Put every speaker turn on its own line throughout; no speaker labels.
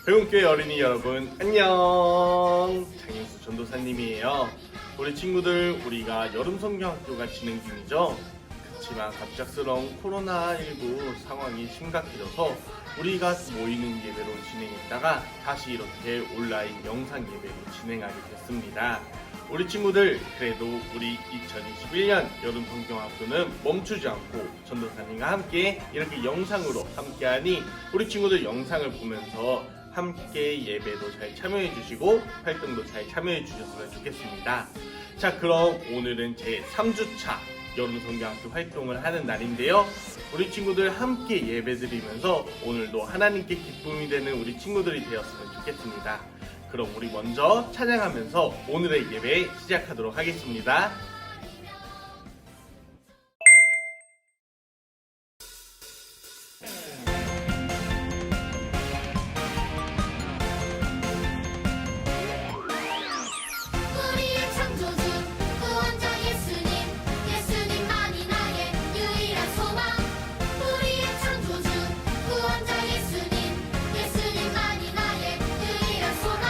배움교회 어린이 여러분 안녕. 장윤수 전도사님이에요. 우리 친구들, 우리가 여름 성경학교가 진행 중이죠. 그렇지만 갑작스러운 코로나19 상황이 심각해져서 우리가 모이는 예배로 진행했다가 다시 이렇게 온라인 영상 예배로 진행하게 됐습니다. 우리 친구들, 그래도 우리 2021년 여름 성경학교는 멈추지 않고 전도사님과 함께 이렇게 영상으로 함께하니 우리 친구들 영상을 보면서 함께 예배도 잘 참여해 주시고 활동도 잘 참여해 주셨으면 좋겠습니다. 자, 그럼 오늘은 제 3주차 여름 성경학교 활동을 하는 날인데요. 우리 친구들 함께 예배 드리면서 오늘도 하나님께 기쁨이 되는 우리 친구들이 되었으면 좋겠습니다. 그럼 우리 먼저 찬양하면서 오늘의 예배 시작하도록 하겠습니다.
우리의 창조주 구원자 예수님, 예수님만이 나의 유일한 소망. 우리의 창조주 구원자 예수님, 예수님만이 나의 유일한 소망.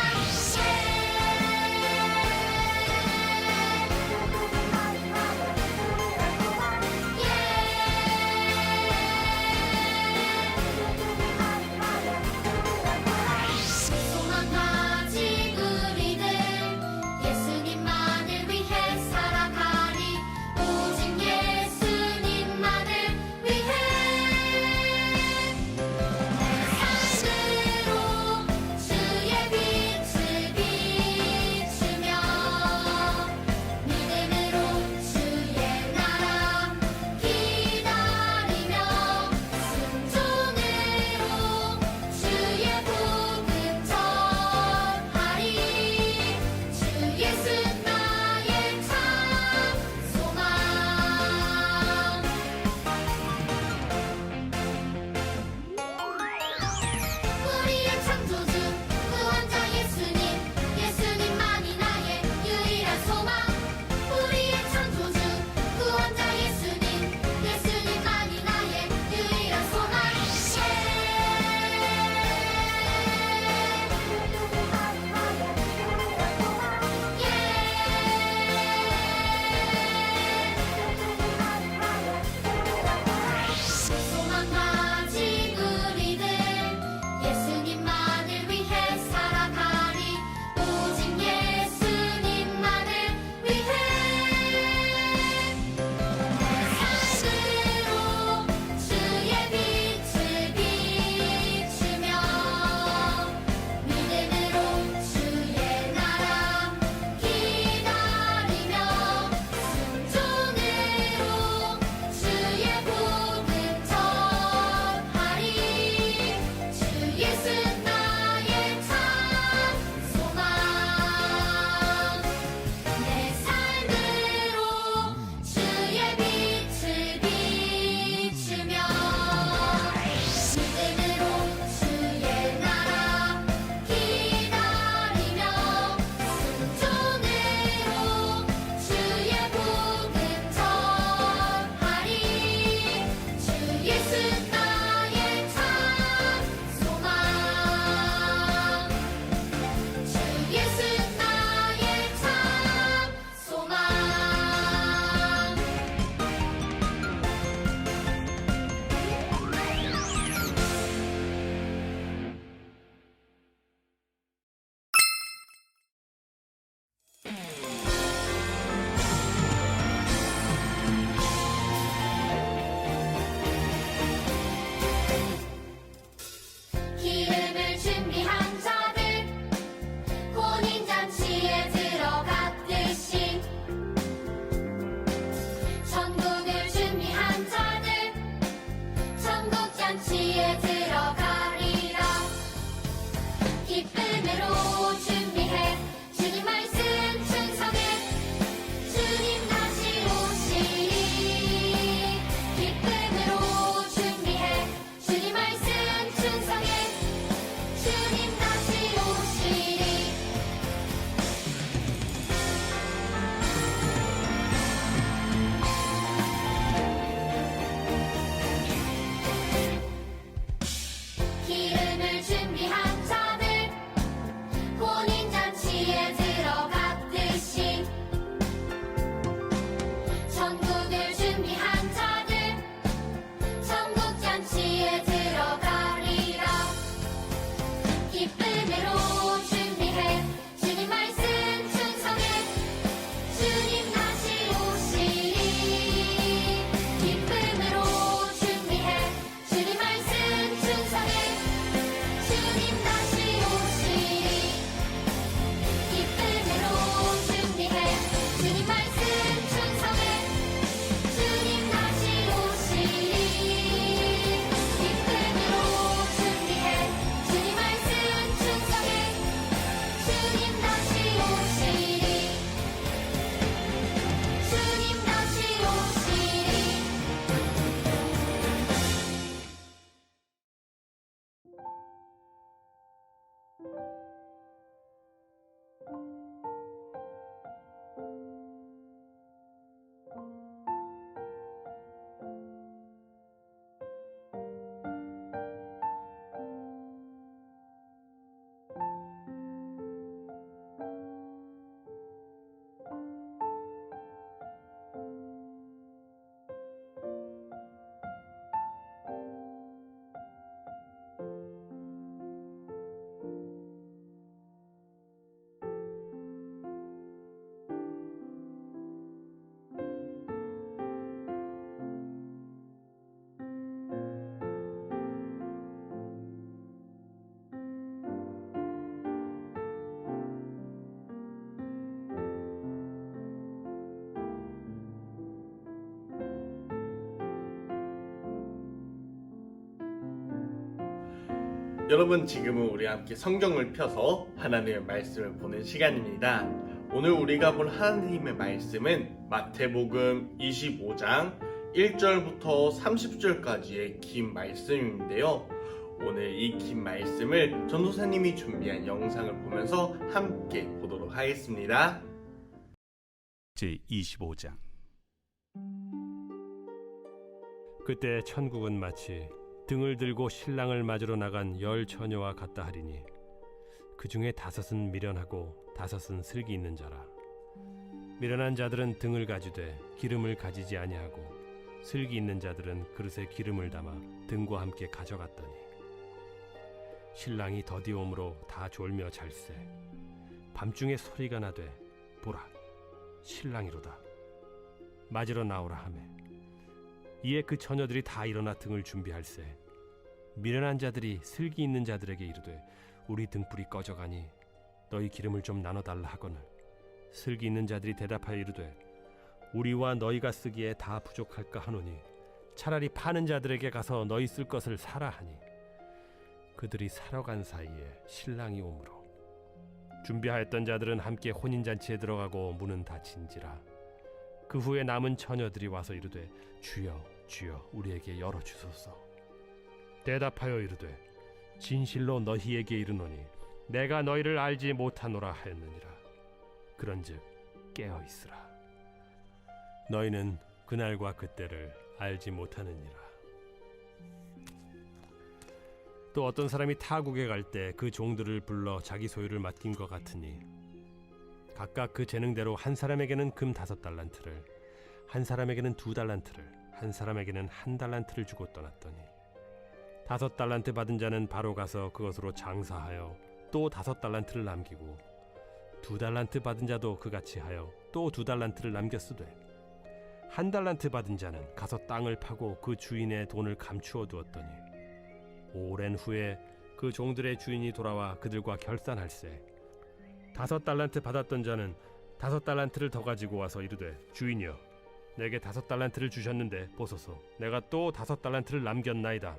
여러분, 지금은 우리 함께 성경을 펴서 하나님의 말씀을 보는 시간입니다. 오늘 우리가 볼 하나님의 말씀은 마태복음 25장 1절부터 30절까지의 긴 말씀인데요. 오늘 이 긴 말씀을 전도사님이 준비한 영상을 보면서 함께 보도록 하겠습니다.
제25장. 그때 천국은 마치 등을 들고 신랑을 맞으러 나간 10 처녀와 같다 하리니 그 중에 5은 미련하고 5은 슬기 있는 자라. 미련한 자들은 등을 가지되 기름을 가지지 아니하고 슬기 있는 자들은 그릇에 기름을 담아 등과 함께 가져갔더니 신랑이 더디옴으로 다 졸며 잘세. 밤중에 소리가 나되 보라, 신랑이로다, 맞으러 나오라 하매 이에 그 처녀들이 다 일어나 등을 준비할세. 미련한 자들이 슬기 있는 자들에게 이르되 우리 등불이 꺼져가니 너희 기름을 좀 나눠달라 하거늘 슬기 있는 자들이 대답하여 이르되 우리와 너희가 쓰기에 다 부족할까 하노니 차라리 파는 자들에게 가서 너희 쓸 것을 사라 하니 그들이 사러 간 사이에 신랑이 오므로 준비하였던 자들은 함께 혼인잔치에 들어가고 문은 닫힌지라. 그 후에 남은 처녀들이 와서 이르되 주여 주여 우리에게 열어주소서. 대답하여 이르되 진실로 너희에게 이르노니 내가 너희를 알지 못하노라 하였느니라. 그런즉 깨어있으라. 너희는 그날과 그때를 알지 못하느니라. 또 어떤 사람이 타국에 갈 때 그 종들을 불러 자기 소유를 맡긴 것 같으니 각각 그 재능대로 한 사람에게는 금 5달란트를, 한 사람에게는 2달란트를, 한 사람에게는 1달란트를 주고 떠났더니 5달란트 받은 자는 바로 가서 그것으로 장사하여 또 5달란트를 남기고 2달란트 받은 자도 그같이 하여 또 2달란트를 남겼으되 1달란트 받은 자는 가서 땅을 파고 그 주인의 돈을 감추어 두었더니 오랜 후에 그 종들의 주인이 돌아와 그들과 결산할세. 5달란트 받았던 자는 5달란트를 더 가지고 와서 이르되 주인이여 내게 5달란트를 주셨는데 보소서 내가 또 5달란트를 남겼나이다.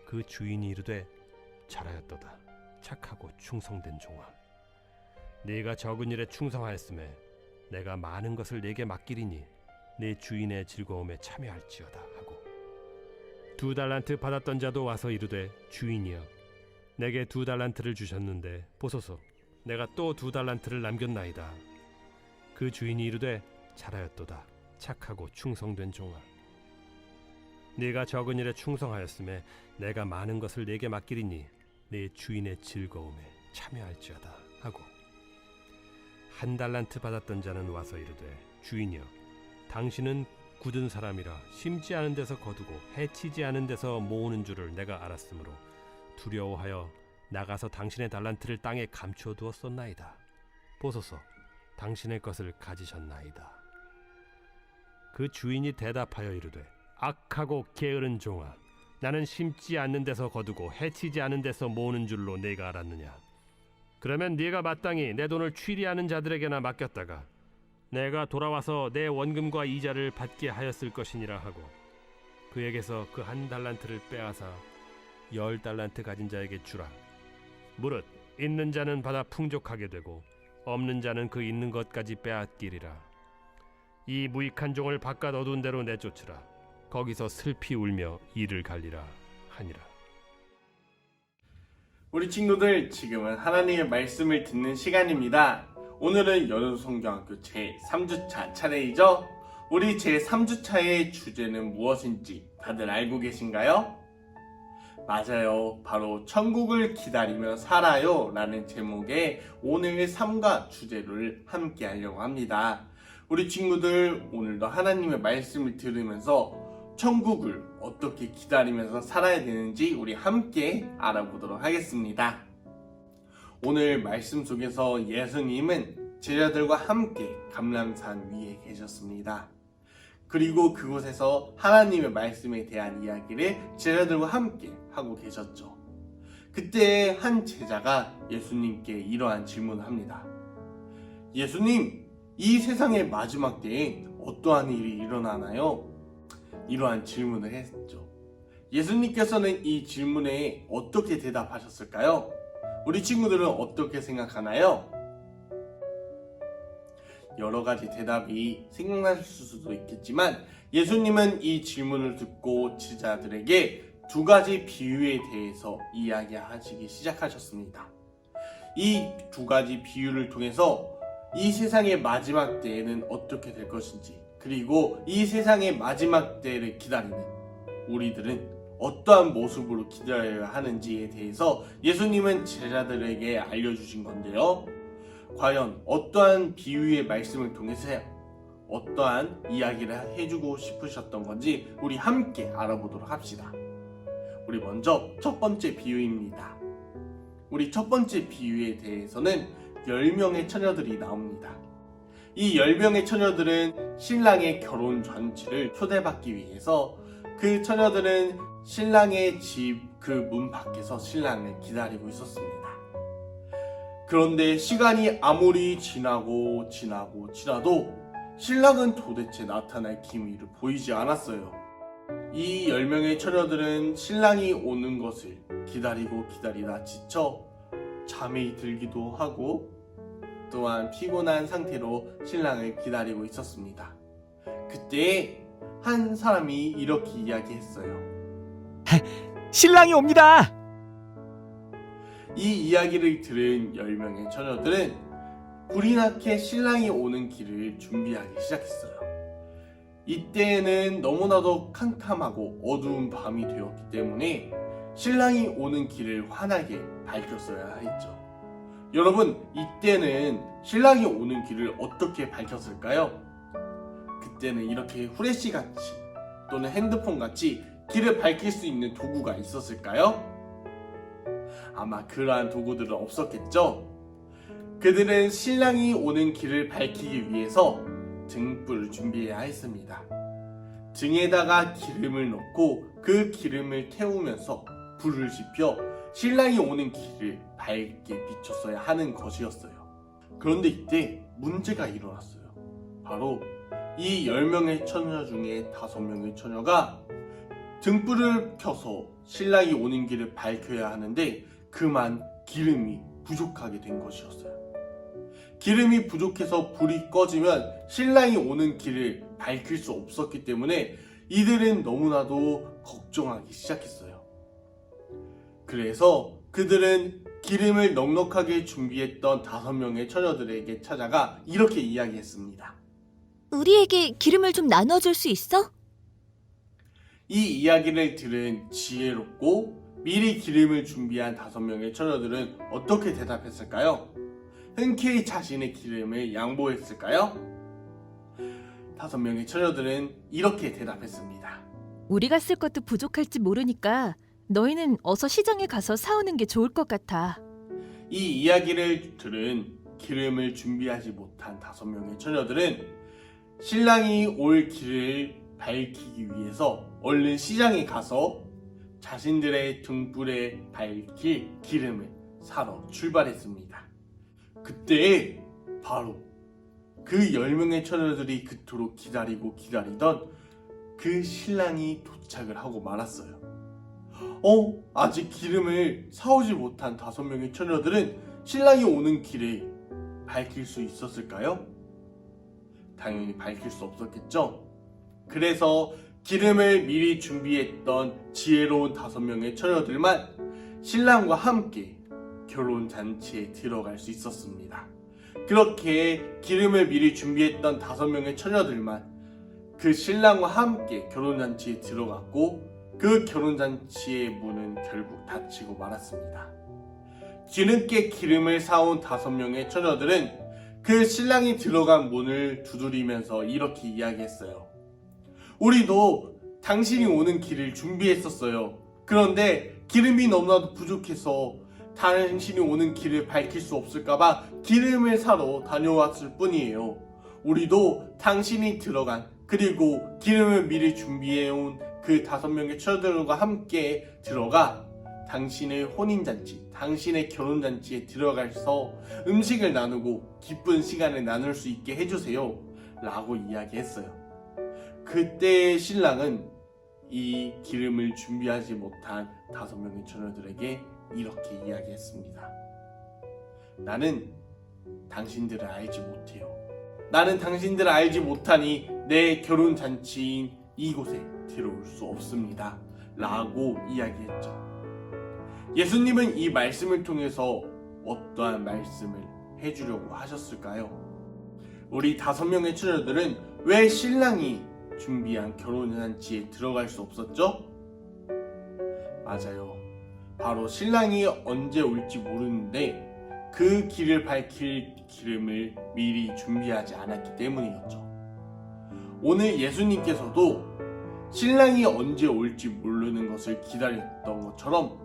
그 주인이 이르되 잘하였도다 착하고 충성된 종아. 네가 적은 일에 충성하였음에 내가 많은 것을 네게 맡기리니 네 주인의 즐거움에 참여할지어다 하고 2달란트 받았던 자도 와서 이르되 주인이여 내게 2달란트를 주셨는데 보소서 내가 또 2달란트를 남겼나이다. 그 주인이 이르되 잘하였도다 착하고 충성된 종아. 네가 적은 일에 충성하였음에 내가 많은 것을 네게 맡기리니 네 주인의 즐거움에 참여할지어다 하고 1달란트 받았던 자는 와서 이르되 주인이여 당신은 굳은 사람이라 심지 않은 데서 거두고 해치지 않은 데서 모으는 줄을 내가 알았으므로 두려워하여 나가서 당신의 달란트를 땅에 감추어 두었었나이다. 보소서 당신의 것을 가지셨나이다. 그 주인이 대답하여 이르되 악하고 게으른 종아 나는 심지 않는 데서 거두고 해치지 않은 데서 모으는 줄로 네가 알았느냐. 그러면 네가 마땅히 내 돈을 취리하는 자들에게나 맡겼다가 내가 돌아와서 내 원금과 이자를 받게 하였을 것이니라 하고 그에게서 그 1달란트를 빼앗아 10달란트 가진 자에게 주라. 무릇 있는 자는 받아 풍족하게 되고 없는 자는 그 있는 것까지 빼앗기리라. 이 무익한 종을 바깥 어두운 데로 내쫓으라. 거기서 슬피 울며 이를 갈리라 하니라.
우리 친구들, 지금은 하나님의 말씀을 듣는 시간입니다. 오늘은 여름성경학교 제3주차 차례이죠? 우리 제3주차의 주제는 무엇인지 다들 알고 계신가요? 맞아요. 바로 천국을 기다리며 살아요 라는 제목의 오늘 삶과 주제를 함께 하려고 합니다. 우리 친구들, 오늘도 하나님의 말씀을 들으면서 천국을 어떻게 기다리면서 살아야 되는지 우리 함께 알아보도록 하겠습니다. 오늘 말씀 속에서 예수님은 제자들과 함께 감람산 위에 계셨습니다. 그리고 그곳에서 하나님의 말씀에 대한 이야기를 제자들과 함께 하고 계셨죠. 그때 한 제자가 예수님께 이러한 질문을 합니다. 예수님, 이 세상의 마지막 때엔 어떠한 일이 일어나나요? 이러한 질문을 했죠. 예수님께서는 이 질문에 어떻게 대답하셨을까요? 우리 친구들은 어떻게 생각하나요? 여러 가지 대답이 생각날 수도 있겠지만 예수님은 이 질문을 듣고 제자들에게 두 가지 비유에 대해서 이야기하시기 시작하셨습니다. 이 두 가지 비유를 통해서 이 세상의 마지막 때에는 어떻게 될 것인지, 그리고 이 세상의 마지막 때를 기다리는 우리들은 어떠한 모습으로 기다려야 하는지에 대해서 예수님은 제자들에게 알려주신 건데요. 과연 어떠한 비유의 말씀을 통해서 어떠한 이야기를 해주고 싶으셨던 건지 우리 함께 알아보도록 합시다. 우리 먼저 첫 번째 비유입니다. 우리 첫 번째 비유에 대해서는 10명의 처녀들이 나옵니다. 이 10명의 처녀들은 신랑의 결혼 잔치를 초대받기 위해서 그 처녀들은 신랑의 집 그 문 밖에서 신랑을 기다리고 있었습니다. 그런데 시간이 아무리 지나도 신랑은 도대체 나타날 기미를 보이지 않았어요. 이 10명의 처녀들은 신랑이 오는 것을 기다리다 지쳐 잠이 들기도 하고 또한 피곤한 상태로 신랑을 기다리고 있었습니다. 그때 한 사람이 이렇게 이야기했어요.
신랑이 옵니다.
이 이야기를 들은 10명의 처녀들은 불이 나게 신랑이 오는 길을 준비하기 시작했어요. 이때에는 너무나도 캄캄하고 어두운 밤이 되었기 때문에 신랑이 오는 길을 환하게 밝혔어야 했죠. 여러분, 이때는 신랑이 오는 길을 어떻게 밝혔을까요? 그때는 이렇게 후레쉬같이 또는 핸드폰같이 길을 밝힐 수 있는 도구가 있었을까요? 아마 그러한 도구들은 없었겠죠? 그들은 신랑이 오는 길을 밝히기 위해서 등불을 준비해야 했습니다. 등에다가 기름을 넣고 그 기름을 태우면서 불을 지펴 신랑이 오는 길을 밝게 비췄어야 하는 것이었어요. 그런데 이때 문제가 일어났어요. 바로 이 10명의 처녀 중에 5명의 처녀가 등불을 켜서 신랑이 오는 길을 밝혀야 하는데 그만 기름이 부족하게 된 것이었어요. 기름이 부족해서 불이 꺼지면 신랑이 오는 길을 밝힐 수 없었기 때문에 이들은 너무나도 걱정하기 시작했어요. 그래서 그들은 기름을 넉넉하게 준비했던 5명의 처녀들에게 찾아가 이렇게 이야기했습니다.
우리에게 기름을 좀 나눠줄 수 있어?
이 이야기를 들은 지혜롭고 미리 기름을 준비한 5명의 처녀들은 어떻게 대답했을까요? 흔쾌히 자신의 기름을 양보했을까요? 5명의 처녀들은 이렇게 대답했습니다.
우리가 쓸 것도 부족할지 모르니까 너희는 어서 시장에 가서 사오는 게 좋을 것 같아.
이 이야기를 들은 기름을 준비하지 못한 5명의 처녀들은 신랑이 올 길을 밝히기 위해서 얼른 시장에 가서 자신들의 등불에 밝힐 기름을 사러 출발했습니다. 그때 바로 그 10명의 처녀들이 그토록 기다리던 그 신랑이 도착을 하고 말았어요. 아직 기름을 사오지 못한 5명의 처녀들은 신랑이 오는 길에 밝힐 수 있었을까요? 당연히 밝힐 수 없었겠죠? 그래서 기름을 미리 준비했던 지혜로운 5명의 처녀들만 신랑과 함께 결혼잔치에 들어갈 수 있었습니다. 그렇게 기름을 미리 준비했던 5명의 처녀들만 그 신랑과 함께 결혼잔치에 들어갔고 그 결혼잔치의 문은 결국 닫히고 말았습니다. 뒤늦게 기름을 사온 5명의 처녀들은 그 신랑이 들어간 문을 두드리면서 이렇게 이야기했어요. 우리도 당신이 오는 길을 준비했었어요. 그런데 기름이 너무나도 부족해서 당신이 오는 길을 밝힐 수 없을까봐 기름을 사러 다녀왔을 뿐이에요. 우리도 당신이 들어간 그리고 기름을 미리 준비해온 그 5명의 처녀들과 함께 들어가 당신의 혼인잔치, 당신의 결혼잔치에 들어가서 음식을 나누고 기쁜 시간을 나눌 수 있게 해주세요 라고 이야기했어요. 그때 신랑은 이 기름을 준비하지 못한 5명의 처녀들에게 이렇게 이야기했습니다. 나는 당신들을 알지 못해요. 나는 당신들을 알지 못하니 내 결혼잔치인 이곳에 들어올 수 없습니다 라고 이야기했죠. 예수님은 이 말씀을 통해서 어떠한 말씀을 해주려고 하셨을까요? 우리 5명의 처녀들은 왜 신랑이 준비한 결혼잔치에 들어갈 수 없었죠? 맞아요. 바로 신랑이 언제 올지 모르는데 그 길을 밝힐 기름을 미리 준비하지 않았기 때문이었죠. 오늘 예수님께서도 신랑이 언제 올지 모르는 것을 기다렸던 것처럼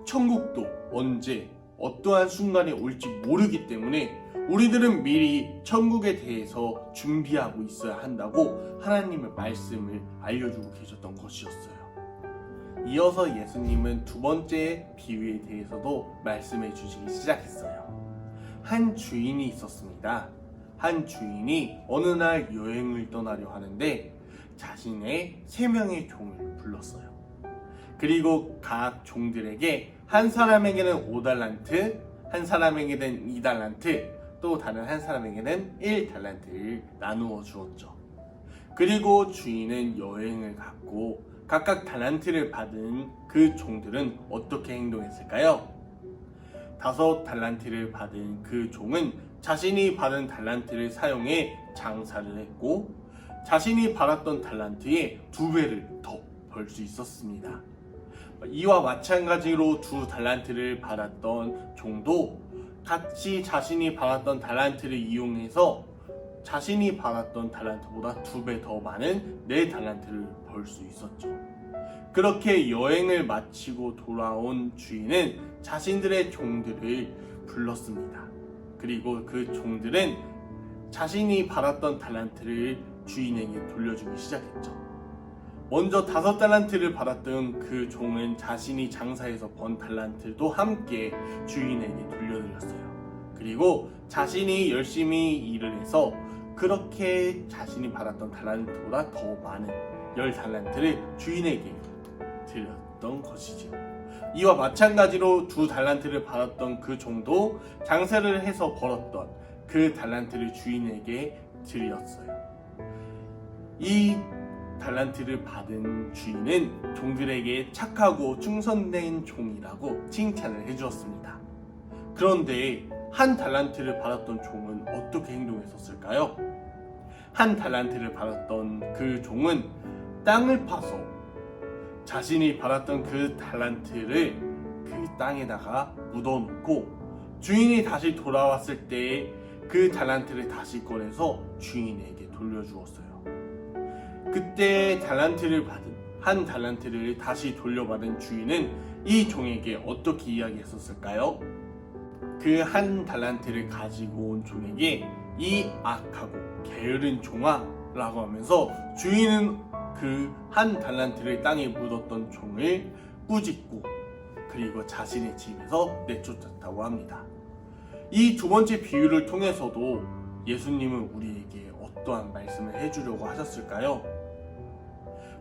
천국도 언제 어떠한 순간에 올지 모르기 때문에 우리들은 미리 천국에 대해서 준비하고 있어야 한다고 하나님의 말씀을 알려주고 계셨던 것이었어요. 이어서 예수님은 2번째 비유에 대해서도 말씀해 주시기 시작했어요. 한 주인이 있었습니다. 한 주인이 어느 날 여행을 떠나려 하는데 자신의 3명의 종을 불렀어요. 그리고 각 종들에게 한 사람에게는 5달란트, 한 사람에게는 2달란트, 또 다른 한 사람에게는 1달란트를 나누어 주었죠. 그리고 주인은 여행을 갔고 각각 달란트를 받은 그 종들은 어떻게 행동했을까요? 5달란트를 받은 그 종은 자신이 받은 달란트를 사용해 장사를 했고 자신이 받았던 달란트의 2배를 더 벌 수 있었습니다. 이와 마찬가지로 2달란트를 받았던 종도 같이 자신이 받았던 달란트를 이용해서 자신이 받았던 달란트보다 2배 더 많은 4달란트를 벌 수 있었죠. 그렇게 여행을 마치고 돌아온 주인은 자신들의 종들을 불렀습니다. 그리고 그 종들은 자신이 받았던 달란트를 주인에게 돌려주기 시작했죠. 먼저 5달란트를 받았던 그 종은 자신이 장사해서 번 달란트도 함께 주인에게 돌려드렸어요. 그리고 자신이 열심히 일을 해서 그렇게 자신이 받았던 달란트보다 더 많은 10달란트를 주인에게 드렸던 것이죠. 이와 마찬가지로 2달란트를 받았던 그 종도 장사를 해서 벌었던 그 달란트를 주인에게 드렸어요. 이 달란트를 받은 주인은 종들에게 착하고 충성된 종이라고 칭찬을 해주었습니다. 그런데 한 달란트를 받았던 종은 어떻게 행동했었을까요? 한 달란트를 받았던 그 종은 땅을 파서 자신이 받았던 그 달란트를 그 땅에다가 묻어놓고 주인이 다시 돌아왔을 때 그 달란트를 다시 꺼내서 주인에게 돌려주었어요. 그때 달란트를 받은 한 달란트를 다시 돌려받은 주인은 이 종에게 어떻게 이야기했었을까요? 그 한 달란트를 가지고 온 종에게 이 악하고 게으른 종아 라고 하면서 주인은 그 한 달란트를 땅에 묻었던 종을 꾸짖고 그리고 자신의 집에서 내쫓았다고 합니다. 이 2번째 비유를 통해서도 예수님은 우리에게 어떠한 말씀을 해주려고 하셨을까요?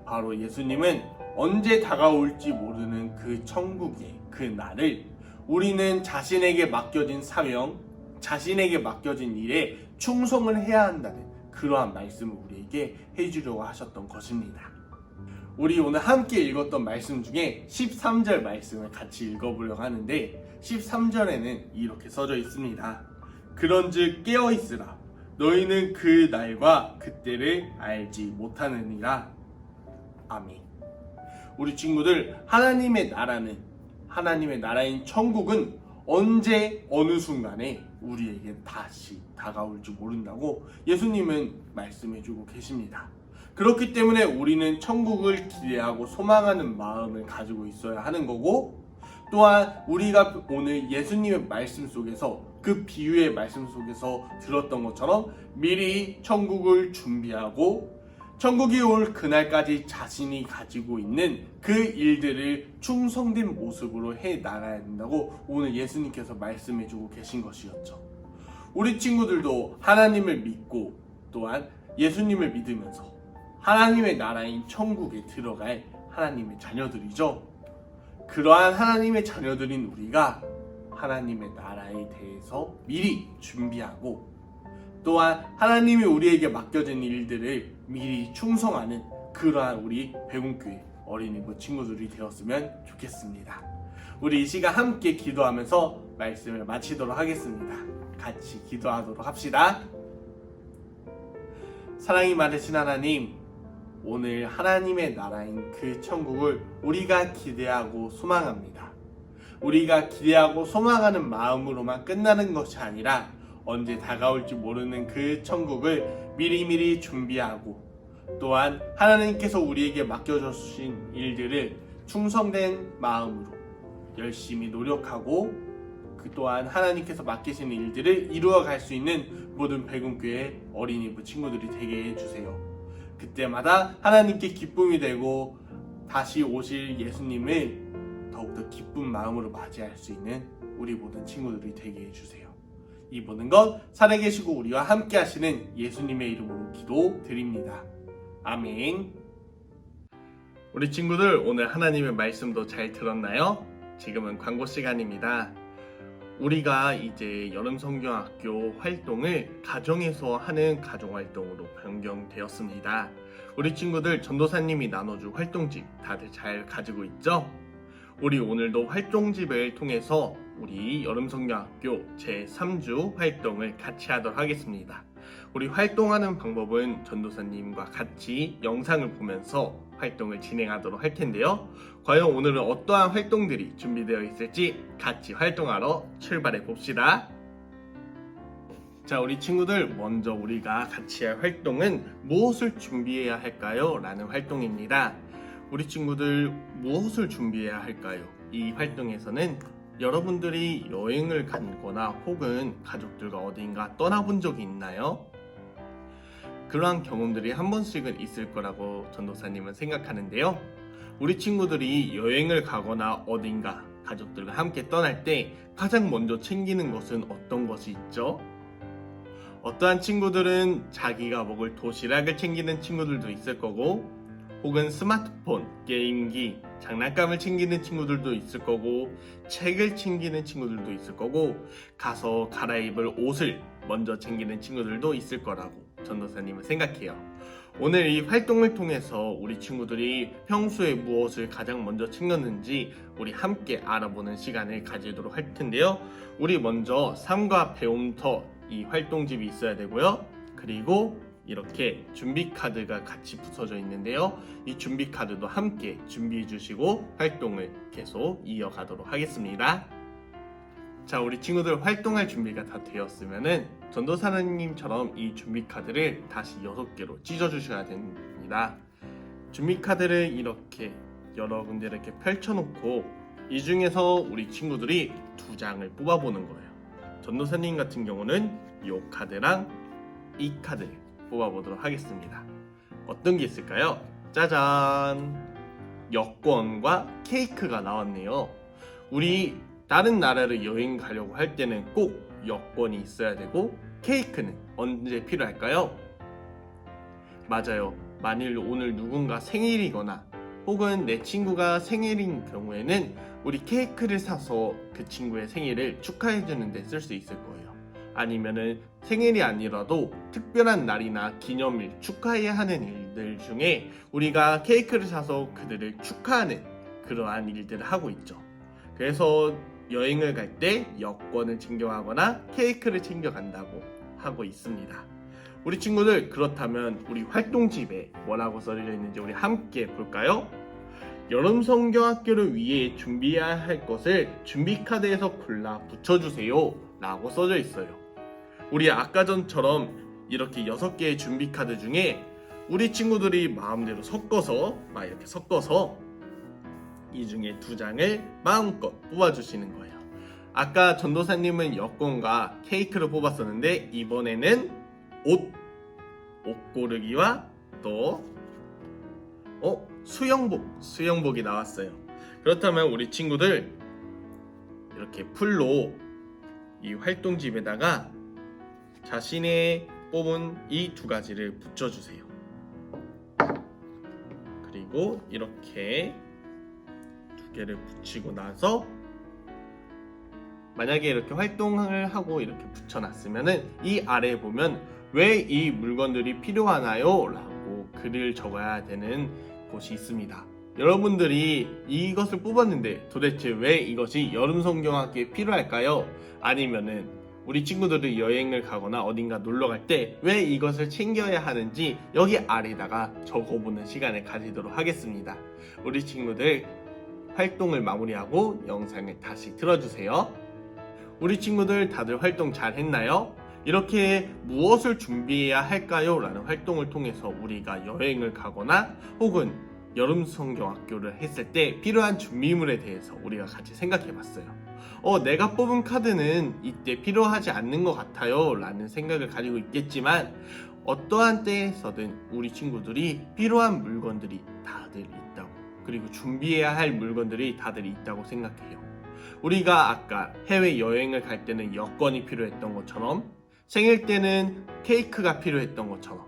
바로 예수님은 언제 다가올지 모르는 그 천국의 그 날을 우리는 자신에게 맡겨진 사명, 자신에게 맡겨진 일에 충성을 해야 한다는 그러한 말씀을 우리에게 해주려고 하셨던 것입니다. 우리 오늘 함께 읽었던 말씀 중에 13절 말씀을 같이 읽어보려고 하는데 13절에는 이렇게 써져 있습니다. 그런즉 깨어있으라. 너희는 그 날과 그때를 알지 못하느니라. 아멘. 우리 친구들, 하나님의 나라인 천국은 언제 어느 순간에 우리에게 다시 다가올 줄 모른다고 예수님은 말씀해주고 계십니다. 그렇기 때문에 우리는 천국을 기대하고 소망하는 마음을 가지고 있어야 하는 거고, 또한 우리가 오늘 예수님의 말씀 속에서, 그 비유의 말씀 속에서 들었던 것처럼 미리 천국을 준비하고 천국이 올 그날까지 자신이 가지고 있는 그 일들을 충성된 모습으로 해 나가야 된다고 오늘 예수님께서 말씀해주고 계신 것이었죠. 우리 친구들도 하나님을 믿고 또한 예수님을 믿으면서 하나님의 나라인 천국에 들어갈 하나님의 자녀들이죠. 그러한 하나님의 자녀들인 우리가 하나님의 나라에 대해서 미리 준비하고 또한 하나님이 우리에게 맡겨진 일들을 미리 충성하는 그러한 우리 백운교회 어린이부 친구들이 되었으면 좋겠습니다. 우리 이 시간 함께 기도하면서 말씀을 마치도록 하겠습니다. 같이 기도하도록 합시다. 사랑이 많으신 하나님, 오늘 하나님의 나라인 그 천국을 우리가 기대하고 소망합니다. 우리가 기대하고 소망하는 마음으로만 끝나는 것이 아니라 언제 다가올지 모르는 그 천국을 미리미리 준비하고 또한 하나님께서 우리에게 맡겨주신 일들을 충성된 마음으로 열심히 노력하고 그 또한 하나님께서 맡기신 일들을 이루어갈 수 있는 모든 백운교회 어린이부 친구들이 되게 해주세요. 그때마다 하나님께 기쁨이 되고 다시 오실 예수님을 더욱더 기쁜 마음으로 맞이할 수 있는 우리 모든 친구들이 되게 해주세요. 이 모든 것 살아계시고 우리와 함께 하시는 예수님의 이름으로 기도드립니다. 아멘. 우리 친구들, 오늘 하나님의 말씀도 잘 들었나요? 지금은 광고 시간입니다. 우리가 이제 여름성경학교 활동을 가정에서 하는 가정활동으로 변경되었습니다. 우리 친구들, 전도사님이 나눠준 활동집 다들 잘 가지고 있죠? 우리 오늘도 활동집을 통해서 우리 여름성경학교 제3주 활동을 같이 하도록 하겠습니다. 우리 활동하는 방법은 전도사님과 같이 영상을 보면서 활동을 진행하도록 할 텐데요. 과연 오늘은 어떠한 활동들이 준비되어 있을지 같이 활동하러 출발해 봅시다. 자, 우리 친구들, 먼저 우리가 같이 할 활동은 무엇을 준비해야 할까요? 라는 활동입니다. 우리 친구들, 무엇을 준비해야 할까요? 이 활동에서는 여러분들이 여행을 가거나 혹은 가족들과 어딘가 떠나본 적이 있나요? 그러한 경험들이 한 번씩은 있을 거라고 전도사님은 생각하는데요. 우리 친구들이 여행을 가거나 어딘가 가족들과 함께 떠날 때 가장 먼저 챙기는 것은 어떤 것이 있죠? 어떠한 친구들은 자기가 먹을 도시락을 챙기는 친구들도 있을 거고, 혹은 스마트폰, 게임기, 장난감을 챙기는 친구들도 있을 거고, 책을 챙기는 친구들도 있을 거고, 가서 갈아입을 옷을 먼저 챙기는 친구들도 있을 거라고 전도사님은 생각해요. 오늘 이 활동을 통해서 우리 친구들이 평소에 무엇을 가장 먼저 챙겼는지 우리 함께 알아보는 시간을 가지도록 할 텐데요. 우리 먼저 삶과 배움터 이 활동집이 있어야 되고요. 그리고 이렇게 준비 카드가 같이 붙여져 있는데요. 이 준비 카드도 함께 준비해 주시고 활동을 계속 이어가도록 하겠습니다. 자, 우리 친구들 활동할 준비가 다 되었으면은 전도사님처럼 이 준비 카드를 다시 6개로 찢어 주셔야 됩니다. 준비 카드를 이렇게 여러 군데 이렇게 펼쳐 놓고 이 중에서 우리 친구들이 2장을 뽑아 보는 거예요. 전도사님 같은 경우는 이 카드랑 이 카드를 뽑아 보도록 하겠습니다. 어떤 게 있을까요? 짜잔! 여권과 케이크가 나왔네요. 우리 다른 나라를 여행 가려고 할 때는 꼭 여권이 있어야 되고, 케이크는 언제 필요할까요? 맞아요. 만일 오늘 누군가 생일이거나 혹은 내 친구가 생일인 경우에는 우리 케이크를 사서 그 친구의 생일을 축하해 주는 데 쓸 수 있을 거예요. 아니면은 생일이 아니라도 특별한 날이나 기념일, 축하해야 하는 일들 중에 우리가 케이크를 사서 그들을 축하하는 그러한 일들을 하고 있죠. 그래서 여행을 갈 때 여권을 챙겨가거나 케이크를 챙겨간다고 하고 있습니다. 우리 친구들, 그렇다면 우리 활동집에 뭐라고 써져 있는지 우리 함께 볼까요? 여름 성경학교를 위해 준비해야 할 것을 준비 카드에서 골라 붙여주세요 라고 써져 있어요. 우리 아까 전처럼 이렇게 6개의 준비 카드 중에 우리 친구들이 마음대로 섞어서 이 중에 2장을 마음껏 뽑아주시는 거예요. 아까 전도사님은 여권과 케이크를 뽑았었는데 이번에는 옷 고르기와 또 수영복이 나왔어요. 그렇다면 우리 친구들 이렇게 풀로 이 활동집에다가 자신의 뽑은 이 2가지를 붙여주세요. 그리고 이렇게 2개를 붙이고 나서 만약에 이렇게 활동을 하고 이렇게 붙여놨으면은 이 아래에 보면 왜 이 물건들이 필요하나요? 라고 글을 적어야 되는 곳이 있습니다. 여러분들이 이것을 뽑았는데 도대체 왜 이것이 여름 성경학교에 필요할까요? 아니면은 우리 친구들이 여행을 가거나 어딘가 놀러 갈 때 왜 이것을 챙겨야 하는지 여기 아래다가 적어보는 시간을 가지도록 하겠습니다. 우리 친구들 활동을 마무리하고 영상을 다시 틀어주세요. 우리 친구들 다들 활동 잘 했나요? 이렇게 무엇을 준비해야 할까요? 라는 활동을 통해서 우리가 여행을 가거나 혹은 여름 성경학교를 했을 때 필요한 준비물에 대해서 우리가 같이 생각해 봤어요. 내가 뽑은 카드는 이때 필요하지 않는 것 같아요 라는 생각을 가지고 있겠지만 어떠한 때에서든 우리 친구들이 필요한 물건들이 다들 있다고, 그리고 준비해야 할 물건들이 다들 있다고 생각해요. 우리가 아까 해외여행을 갈 때는 여권이 필요했던 것처럼, 생일 때는 케이크가 필요했던 것처럼,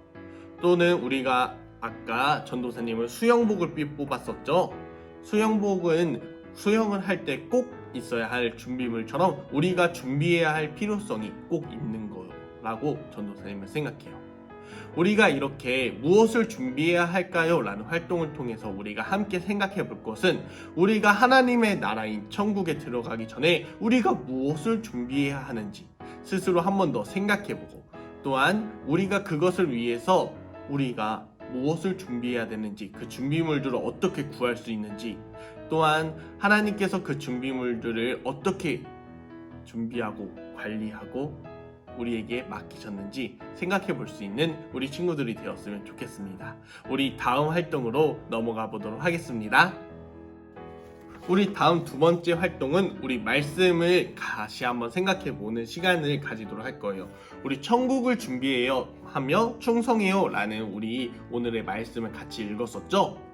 또는 우리가 아까 전도사님은 수영복을 뽑았었죠. 수영복은 수영을 할 때 꼭 있어야 할 준비물처럼 우리가 준비해야 할 필요성이 꼭 있는 거라고 전도사님은 생각해요. 우리가 이렇게 무엇을 준비해야 할까요? 라는 활동을 통해서 우리가 함께 생각해 볼 것은, 우리가 하나님의 나라인 천국에 들어가기 전에 우리가 무엇을 준비해야 하는지 스스로 한 번 더 생각해 보고, 또한 우리가 그것을 위해서 우리가 무엇을 준비해야 되는지, 그 준비물들을 어떻게 구할 수 있는지, 또한 하나님께서 그 준비물들을 어떻게 준비하고 관리하고 우리에게 맡기셨는지 생각해 볼 수 있는 우리 친구들이 되었으면 좋겠습니다. 우리 다음 활동으로 넘어가 보도록 하겠습니다. 우리 다음 2번째 활동은 우리 말씀을 다시 한번 생각해 보는 시간을 가지도록 할 거예요. 우리 천국을 준비해요 하며 충성해요 라는 우리 오늘의 말씀을 같이 읽었었죠.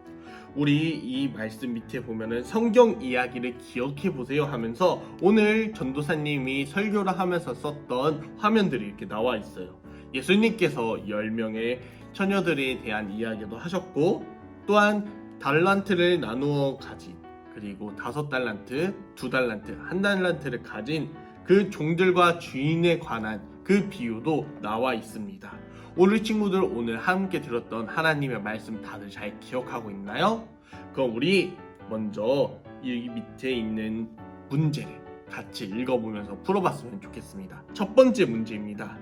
우리 이 말씀 밑에 보면은 성경 이야기를 기억해 보세요 하면서 오늘 전도사님이 설교를 하면서 썼던 화면들이 이렇게 나와 있어요. 예수님께서 10명의 처녀들에 대한 이야기도 하셨고, 또한 달란트를 나누어 가진, 그리고 5달란트, 2달란트, 1달란트를 가진 그 종들과 주인에 관한 그 비유도 나와 있습니다. 우리 친구들 오늘 함께 들었던 하나님의 말씀 다들 잘 기억하고 있나요? 그럼 우리 먼저 이 밑에 있는 문제를 같이 읽어보면서 풀어봤으면 좋겠습니다. 첫 번째 문제입니다.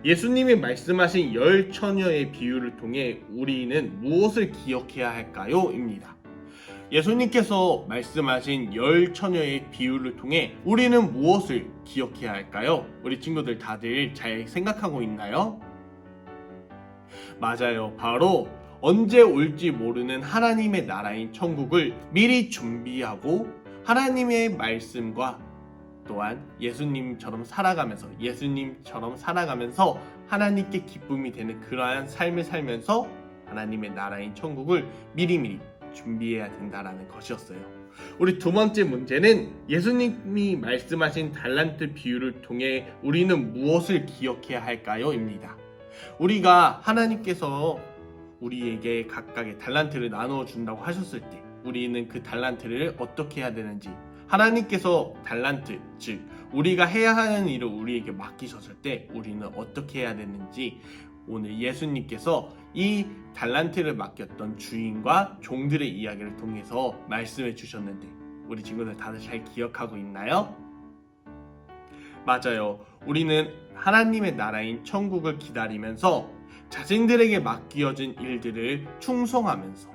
예수님이 말씀하신 10처녀의 비유를 통해 우리는 무엇을 기억해야 할까요? 입니다. 예수님께서 말씀하신 10처녀의 비유를 통해 우리는 무엇을 기억해야 할까요? 우리 친구들 다들 잘 생각하고 있나요? 맞아요. 바로 언제 올지 모르는 하나님의 나라인 천국을 미리 준비하고 하나님의 말씀과 또한 예수님처럼 살아가면서 하나님께 기쁨이 되는 그러한 삶을 살면서 하나님의 나라인 천국을 미리미리 준비해야 된다라는 것이었어요. 우리 2번째 문제는 예수님이 말씀하신 달란트 비유를 통해 우리는 무엇을 기억해야 할까요? 입니다. 우리가 하나님께서 우리에게 각각의 달란트를 나누어 준다고 하셨을 때 우리는 그 달란트를 어떻게 해야 되는지, 하나님께서 달란트, 즉 우리가 해야 하는 일을 우리에게 맡기셨을 때 우리는 어떻게 해야 되는지 오늘 예수님께서 이 달란트를 맡겼던 주인과 종들의 이야기를 통해서 말씀해 주셨는데 우리 친구들 다들 잘 기억하고 있나요? 맞아요. 우리는 하나님의 나라인 천국을 기다리면서 자신들에게 맡겨진 일들을 충성하면서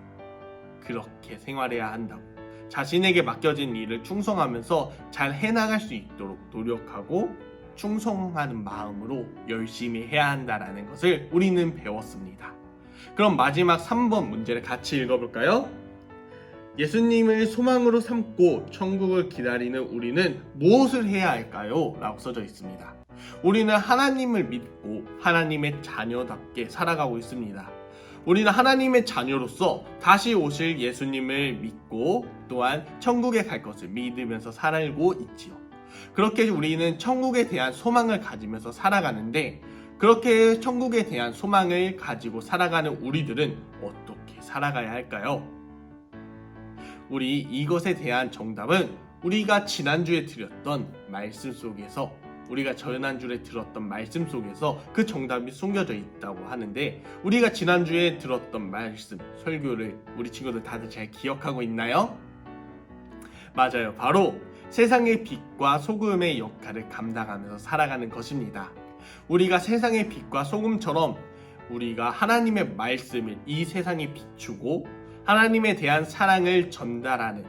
그렇게 생활해야 한다고. 자신에게 맡겨진 일을 충성하면서 잘 해나갈 수 있도록 노력하고 충성하는 마음으로 열심히 해야 한다라는 것을 우리는 배웠습니다. 그럼 마지막 3번 문제를 같이 읽어볼까요? 예수님을 소망으로 삼고 천국을 기다리는 우리는 무엇을 해야 할까요? 라고 써져 있습니다. 우리는 하나님을 믿고 하나님의 자녀답게 살아가고 있습니다. 우리는 하나님의 자녀로서 다시 오실 예수님을 믿고 또한 천국에 갈 것을 믿으면서 살고 있지요. 그렇게 우리는 천국에 대한 소망을 가지면서 살아가는데 그렇게 천국에 대한 소망을 가지고 살아가는 우리들은 어떻게 살아가야 할까요? 우리 이것에 대한 정답은 우리가 지난주에 드렸던 말씀 속에서 우리가 지난주에 들었던 말씀 속에서 그 정답이 숨겨져 있다고 하는데 우리가 지난주에 들었던 말씀, 설교를 우리 친구들 다들 잘 기억하고 있나요? 맞아요. 바로 세상의 빛과 소금의 역할을 감당하면서 살아가는 것입니다. 우리가 세상의 빛과 소금처럼 우리가 하나님의 말씀을 이 세상에 비추고 하나님에 대한 사랑을 전달하는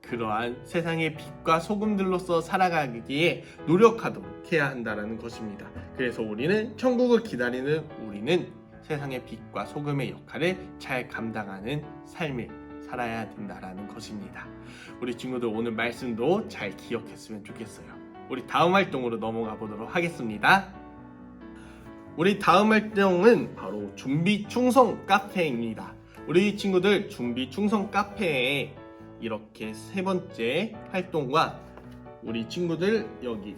그러한 세상의 빛과 소금들로서 살아가기에 노력하도록 해야 한다는 것입니다. 그래서 우리는 천국을 기다리는 우리는 세상의 빛과 소금의 역할을 잘 감당하는 삶을 살아야 된다는 것입니다. 우리 친구들 오늘 말씀도 잘 기억했으면 좋겠어요. 우리 다음 활동으로 넘어가 보도록 하겠습니다. 우리 다음 활동은 바로 준비 충성 카페입니다. 우리 친구들 준비 충성 카페에 이렇게 세 번째 활동과 우리 친구들 여기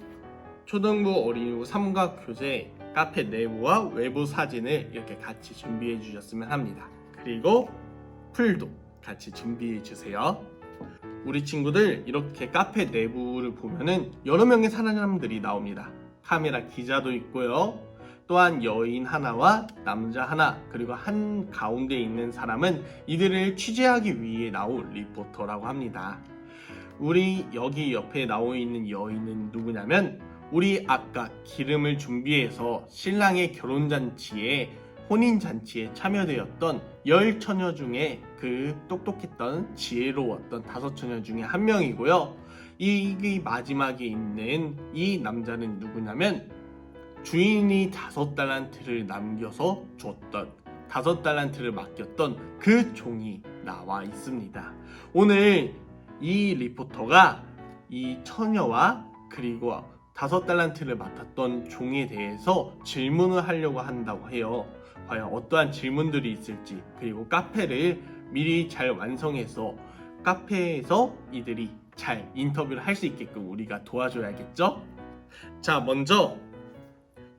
초등부 어린이부 삼각교재 카페 내부와 외부 사진을 이렇게 같이 준비해 주셨으면 합니다. 그리고 풀도 같이 준비해 주세요. 우리 친구들 이렇게 카페 내부를 보면은 여러 명의 사람들이 나옵니다. 카메라 기자도 있고요. 또한 여인 하나와 남자 하나 그리고 한 가운데 있는 사람은 이들을 취재하기 위해 나온 리포터라고 합니다. 우리 여기 옆에 나와 있는 여인은 누구냐면 우리 아까 기름을 준비해서 신랑의 결혼잔치에 혼인잔치에 참여되었던 10처녀 중에 그 똑똑했던 지혜로웠던 5처녀 중에 한 명이고요. 이 마지막에 있는 이 남자는 누구냐면 주인이 5달란트를 남겨서 줬던 5달란트를 맡겼던 그 종이 나와 있습니다. 오늘 이 리포터가 이 처녀와 그리고 5달란트를 맡았던 종에 대해서 질문을 하려고 한다고 해요. 과연 어떠한 질문들이 있을지 그리고 카페를 미리 잘 완성해서 카페에서 이들이 잘 인터뷰를 할 수 있게끔 우리가 도와줘야겠죠? 자, 먼저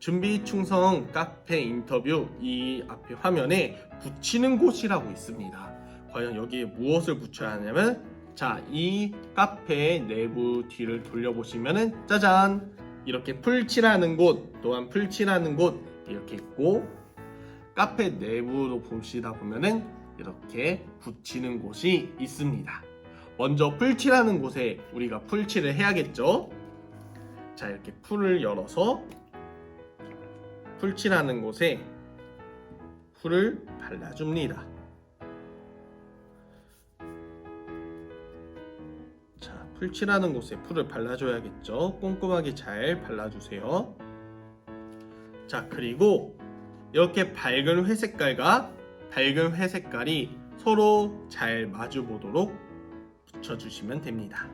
준비 충성 카페 인터뷰 이 앞에 화면에 붙이는 곳이라고 있습니다. 과연 여기에 무엇을 붙여야 하냐면 자, 이 카페의 내부 뒤를 돌려보시면은 짜잔! 이렇게 풀칠하는 곳 또한 풀칠하는 곳 이렇게 있고 카페 내부로 보시다 보면은 이렇게 붙이는 곳이 있습니다. 먼저 풀칠하는 곳에 우리가 풀칠을 해야겠죠? 자, 이렇게 풀을 열어서 풀칠하는 곳에 풀을 발라줍니다. 자, 풀칠하는 곳에 풀을 발라줘야겠죠? 꼼꼼하게 잘 발라주세요. 자, 그리고 이렇게 밝은 회색깔과 밝은 회색깔이 서로 잘 마주보도록 붙여주시면 됩니다.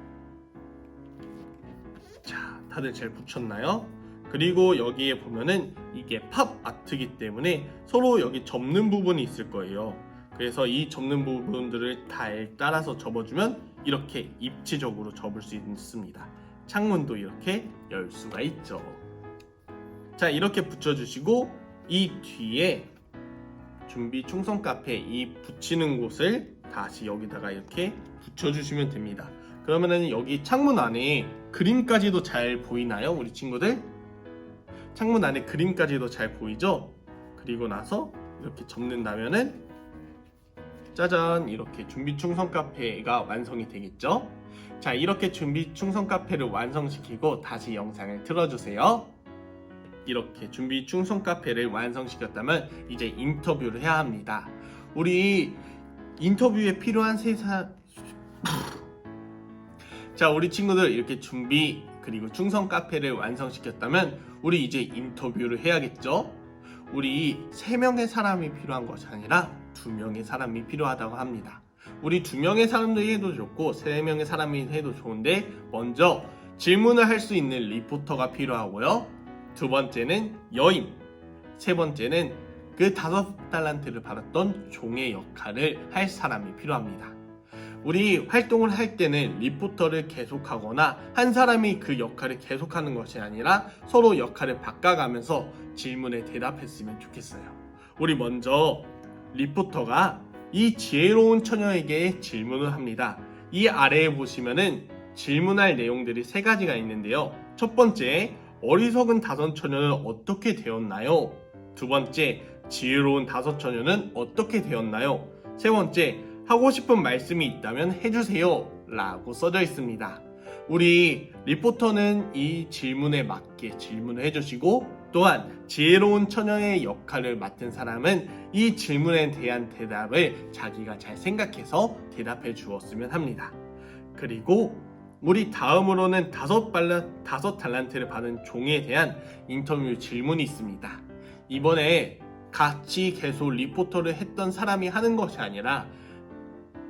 자, 다들 잘 붙였나요? 그리고 여기에 보면은 이게 팝 아트이기 때문에 서로 여기 접는 부분이 있을 거예요. 그래서 이 접는 부분들을 잘 따라서 접어주면 이렇게 입체적으로 접을 수 있습니다. 창문도 이렇게 열 수가 있죠. 자, 이렇게 붙여주시고 이 뒤에 준비 충성 카페 이 붙이는 곳을 다시 여기다가 이렇게 붙여주시면 됩니다. 그러면은 여기 창문 안에 그림까지도 잘 보이나요? 우리 친구들? 창문 안에 그림까지도 잘 보이죠? 그리고 나서 이렇게 접는다면은 짜잔, 이렇게 준비 충성 카페가 완성이 되겠죠? 자, 이렇게 준비 충성 카페를 완성시키고 다시 영상을 틀어주세요. 이렇게 준비 충성 카페를 완성시켰다면 이제 인터뷰를 해야 합니다. 우리 인터뷰에 필요한 자, 우리 친구들 이렇게 준비 그리고 충성 카페를 완성시켰다면 우리 이제 인터뷰를 해야겠죠? 우리 3명의 사람이 필요한 것이 아니라 2명의 사람이 필요하다고 합니다. 우리 2명의 사람들이 해도 좋고 3명의 사람이 해도 좋은데, 먼저 질문을 할 수 있는 리포터가 필요하고요. 2번째는 여인, 3번째는 그 5달란트를 받았던 종의 역할을 할 사람이 필요합니다. 우리 활동을 할 때는 리포터를 계속하거나 한 사람이 그 역할을 계속하는 것이 아니라 서로 역할을 바꿔가면서 질문에 대답했으면 좋겠어요. 우리 먼저 리포터가 이 지혜로운 처녀에게 질문을 합니다. 이 아래에 보시면은 질문할 내용들이 3가지가 있는데요. 첫 번째, 어리석은 5처녀는 어떻게 되었나요? 2번째, 지혜로운 5처녀는 어떻게 되었나요? 3번째, 하고 싶은 말씀이 있다면 해주세요 라고 써져 있습니다. 우리 리포터는 이 질문에 맞게 질문을 해주시고, 또한 지혜로운 처녀의 역할을 맡은 사람은 이 질문에 대한 대답을 자기가 잘 생각해서 대답해 주었으면 합니다. 그리고 우리 다음으로는 5달란트를 받은 종에 대한 인터뷰 질문이 있습니다. 이번에 같이 계속 리포터를 했던 사람이 하는 것이 아니라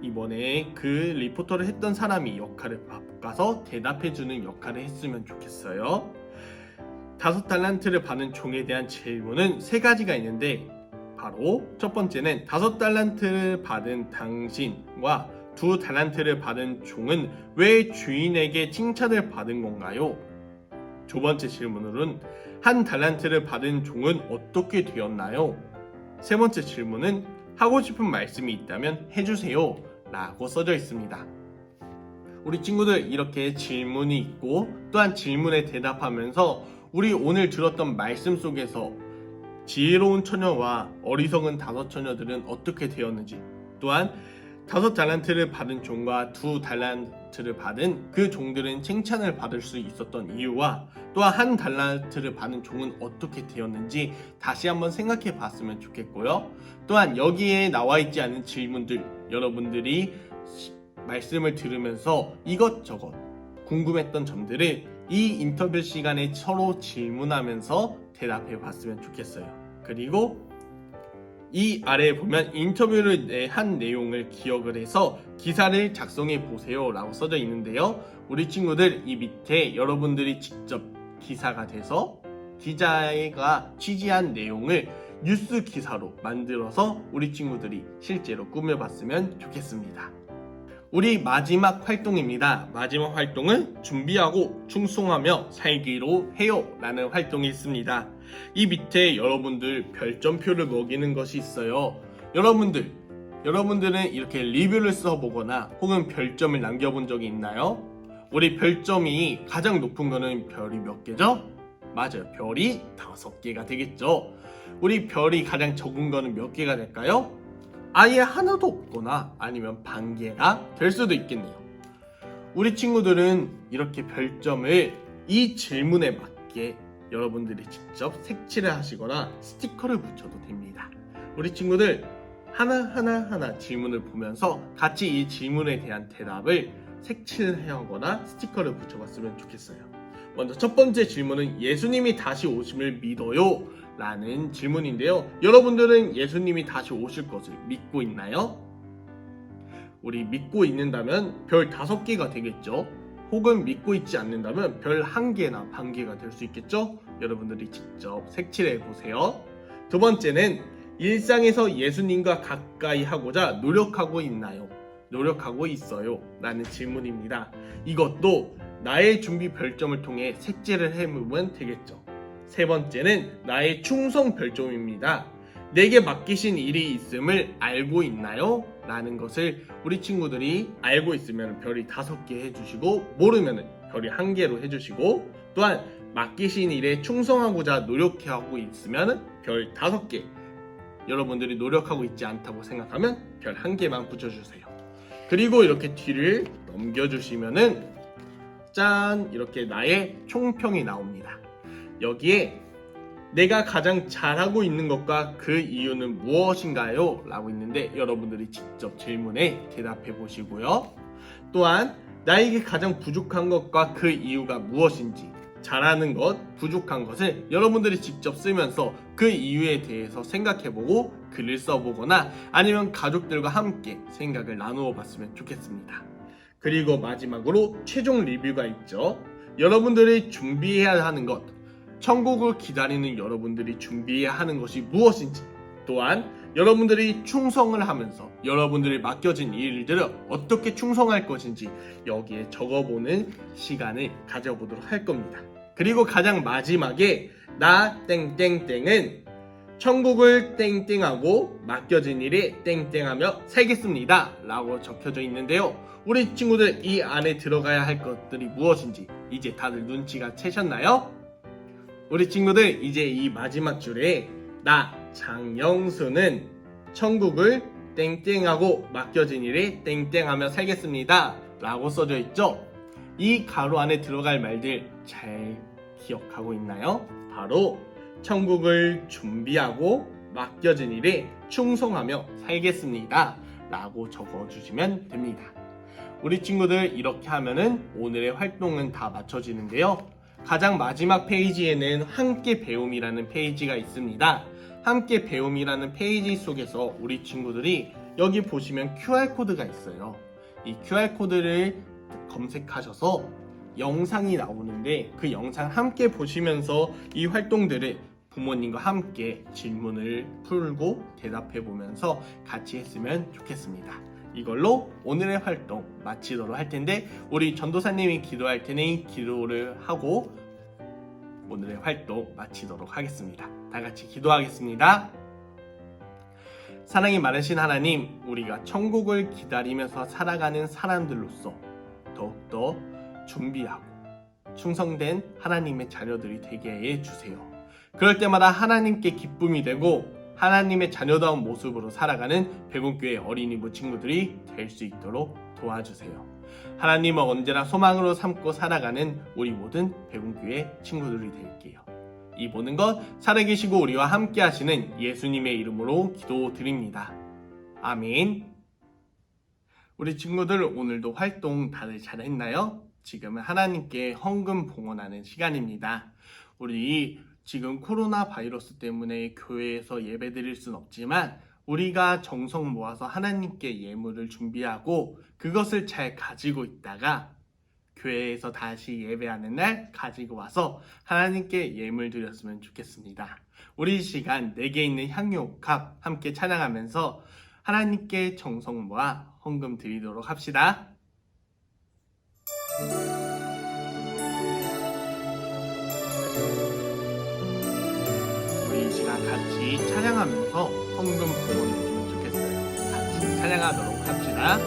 이번에 그 리포터를 했던 사람이 역할을 바꿔서 대답해주는 역할을 했으면 좋겠어요. 5달란트를 받은 종에 대한 질문은 3가지가 있는데, 바로 첫 번째는 5달란트를 받은 당신과 2달란트를 받은 종은 왜 주인에게 칭찬을 받은 건가요? 두 번째 질문으로는 1달란트를 받은 종은 어떻게 되었나요? 세 번째 질문은 하고 싶은 말씀이 있다면 해주세요 라고 써져 있습니다. 우리 친구들 이렇게 질문이 있고 또한 질문에 대답하면서 우리 오늘 들었던 말씀 속에서 지혜로운 처녀와 어리석은 5처녀들은 어떻게 되었는지, 또한 5달란트를 받은 종과 2달란트를 받은 그 종들은 칭찬을 받을 수 있었던 이유와 또한 1달란트를 받은 종은 어떻게 되었는지 다시 한번 생각해 봤으면 좋겠고요. 또한 여기에 나와 있지 않은 질문들, 여러분들이 말씀을 들으면서 이것저것 궁금했던 점들을 이 인터뷰 시간에 서로 질문하면서 대답해 봤으면 좋겠어요. 그리고 이 아래에 보면 인터뷰를 한 내용을 기억을 해서 기사를 작성해 보세요 라고 써져 있는데요. 우리 친구들 이 밑에 여러분들이 직접 기사가 돼서 기자가 취재한 내용을 뉴스 기사로 만들어서 우리 친구들이 실제로 꾸며봤으면 좋겠습니다. 우리 마지막 활동입니다. 마지막 활동은 준비하고 충성하며 살기로 해요 라는 활동이 있습니다. 이 밑에 여러분들 별점표를 먹이는 것이 있어요. 여러분들은 이렇게 리뷰를 써보거나 혹은 별점을 남겨본 적이 있나요? 우리 별점이 가장 높은 거는 별이 몇 개죠? 맞아요, 별이 5개가 되겠죠. 우리 별이 가장 적은 거는 몇 개가 될까요? 아예 하나도 없거나 아니면 반 개가 될 수도 있겠네요. 우리 친구들은 이렇게 별점을 이 질문에 맞게 여러분들이 직접 색칠을 하시거나 스티커를 붙여도 됩니다. 우리 친구들 하나 질문을 보면서 같이 이 질문에 대한 대답을 색칠하거나 스티커를 붙여봤으면 좋겠어요. 먼저 첫 번째 질문은 예수님이 다시 오심을 믿어요? 라는 질문인데요. 여러분들은 예수님이 다시 오실 것을 믿고 있나요? 우리 믿고 있는다면 별 5개가 되겠죠. 혹은 믿고 있지 않는다면 별 1개나 반 개가 될 수 있겠죠. 여러분들이 직접 색칠해 보세요. 두 번째는 일상에서 예수님과 가까이 하고자 노력하고 있나요? 노력하고 있어요 라는 질문입니다. 이것도 나의 준비 별점을 통해 색칠을 해보면 되겠죠. 세 번째는 나의 충성 별점입니다. 내게 맡기신 일이 있음을 알고 있나요? 라는 것을 우리 친구들이 알고 있으면 별이 5개 해주시고, 모르면 별이 1개로 해주시고, 또한 맡기신 일에 충성하고자 노력하고 있으면 별 5개, 여러분들이 노력하고 있지 않다고 생각하면 별 1개만 붙여주세요. 그리고 이렇게 뒤를 넘겨주시면은 짠! 이렇게 나의 총평이 나옵니다. 여기에 내가 가장 잘하고 있는 것과 그 이유는 무엇인가요? 라고 있는데 여러분들이 직접 질문에 대답해 보시고요. 또한 나에게 가장 부족한 것과 그 이유가 무엇인지, 잘하는 것, 부족한 것을 여러분들이 직접 쓰면서 그 이유에 대해서 생각해보고 글을 써보거나 아니면 가족들과 함께 생각을 나누어 봤으면 좋겠습니다. 그리고 마지막으로 최종 리뷰가 있죠. 여러분들이 준비해야 하는 것, 천국을 기다리는 여러분들이 준비해야 하는 것이 무엇인지, 또한 여러분들이 충성을 하면서 여러분들이 맡겨진 일들을 어떻게 충성할 것인지 여기에 적어보는 시간을 가져보도록 할 겁니다. 그리고 가장 마지막에 나 땡땡땡은 천국을 땡땡하고 맡겨진 일에 땡땡하며 살겠습니다 라고 적혀져 있는데요. 우리 친구들 이 안에 들어가야 할 것들이 무엇인지 이제 다들 눈치가 채셨나요? 우리 친구들 이제 이 마지막 줄에 나 장영수는 천국을 땡땡하고 맡겨진 일에 땡땡하며 살겠습니다 라고 써져 있죠. 이 가로 안에 들어갈 말들 잘 기억하고 있나요? 바로 천국을 준비하고 맡겨진 일에 충성하며 살겠습니다 라고 적어주시면 됩니다. 우리 친구들 이렇게 하면은 오늘의 활동은 다 마쳐지는데요. 가장 마지막 페이지에는 함께 배움이라는 페이지가 있습니다. 함께 배움이라는 페이지 속에서 우리 친구들이 여기 보시면 QR코드가 있어요. 이 QR코드를 검색하셔서 영상이 나오는데 그 영상 함께 보시면서 이 활동들을 부모님과 함께 질문을 풀고 대답해 보면서 같이 했으면 좋겠습니다. 이걸로 오늘의 활동 마치도록 할 텐데 우리 전도사님이 기도할 테니 기도를 하고 오늘의 활동 마치도록 하겠습니다. 다 같이 기도하겠습니다. 사랑이 많으신 하나님, 우리가 천국을 기다리면서 살아가는 사람들로서 더욱더 준비하고 충성된 하나님의 자녀들이 되게 해주세요. 그럴 때마다 하나님께 기쁨이 되고 하나님의 자녀다운 모습으로 살아가는 백운교회 어린이부 친구들이 될 수 있도록 도와주세요. 하나님을 언제나 소망으로 삼고 살아가는 우리 모든 백운교회 친구들이 될게요. 이 모든 것 살아계시고 우리와 함께 하시는 예수님의 이름으로 기도드립니다. 아멘. 우리 친구들 오늘도 활동 다들 잘했나요? 지금은 하나님께 헌금 봉헌하는 시간입니다. 우리 지금 코로나 바이러스 때문에 교회에서 예배 드릴 순 없지만 우리가 정성 모아서 하나님께 예물을 준비하고 그것을 잘 가지고 있다가 교회에서 다시 예배하는 날 가지고 와서 하나님께 예물 드렸으면 좋겠습니다. 우리 시간 내게 있는 향유옥합 함께 찬양하면서 하나님께 정성 모아 헌금 드리도록 합시다. 우리 이 시간 같이 찬양하면서 헌금 봉헌해주면 좋겠어요. 같이 찬양하도록 합시다.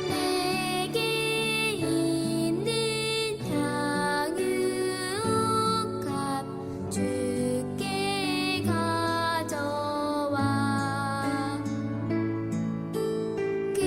내게 있는 향유옥합 주께 가져와 그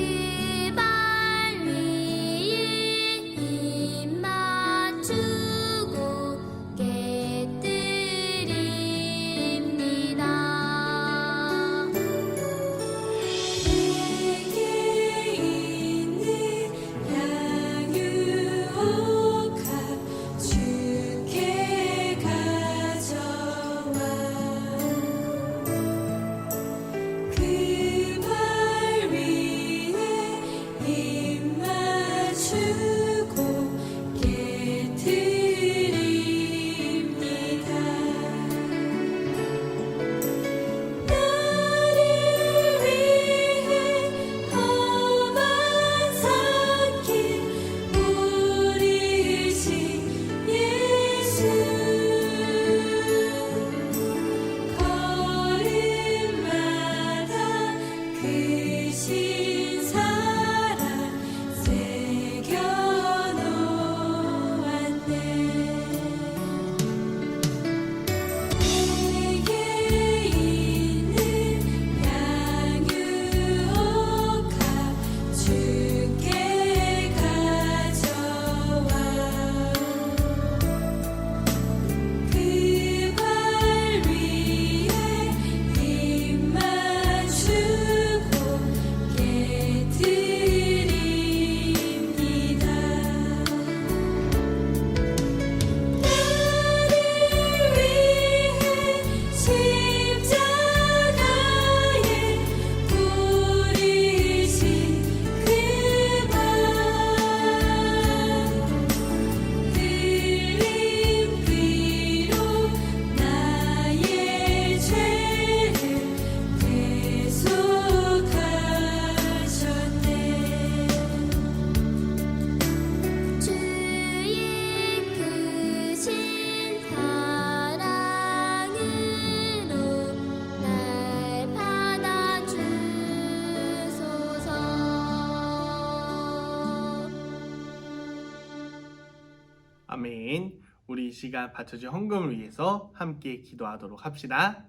우리 이 시간 바쳐진 헌금을 위해서 함께 기도하도록 합시다.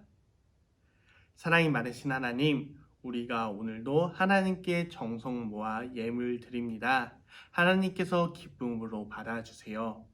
사랑이 많으신 하나님, 우리가 오늘도 하나님께 정성 모아 예물 드립니다. 하나님께서 기쁨으로 받아주세요.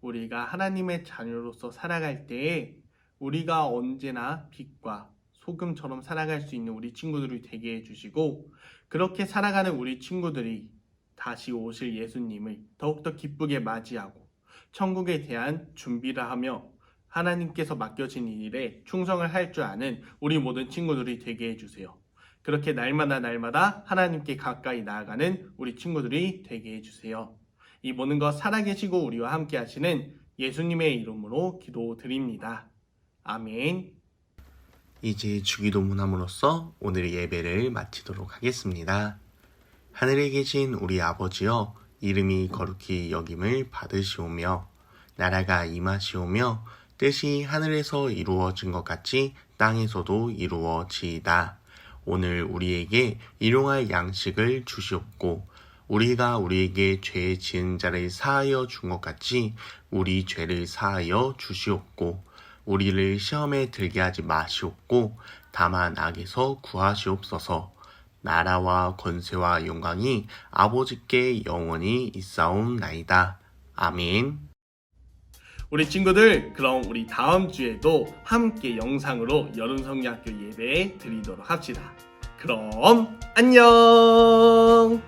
우리가 하나님의 자녀로서 살아갈 때에 우리가 언제나 빛과 소금처럼 살아갈 수 있는 우리 친구들이 되게 해주시고, 그렇게 살아가는 우리 친구들이 다시 오실 예수님을 더욱더 기쁘게 맞이하고 천국에 대한 준비를 하며 하나님께서 맡겨진 일에 충성을 할 줄 아는 우리 모든 친구들이 되게 해주세요. 그렇게 날마다 하나님께 가까이 나아가는 우리 친구들이 되게 해주세요. 이 모든 것 살아계시고 우리와 함께 하시는 예수님의 이름으로 기도드립니다. 아멘.
이제 주기도문함으로써 오늘의 예배를 마치도록 하겠습니다. 하늘에 계신 우리 아버지여, 이름이 거룩히 여김을 받으시오며 나라가 임하시오며 뜻이 하늘에서 이루어진 것 같이 땅에서도 이루어지이다. 오늘 우리에게 일용할 양식을 주시옵고 우리가 우리에게 죄 지은 자를 사하여 준 것 같이 우리 죄를 사하여 주시옵고 우리를 시험에 들게 하지 마시옵고 다만 악에서 구하시옵소서. 나라와 권세와 영광이 아버지께 영원히 있사옵나이다. 아멘.
우리 친구들, 그럼 우리 다음 주에도 함께 영상으로 여름성경학교 예배 드리도록 합시다. 그럼 안녕.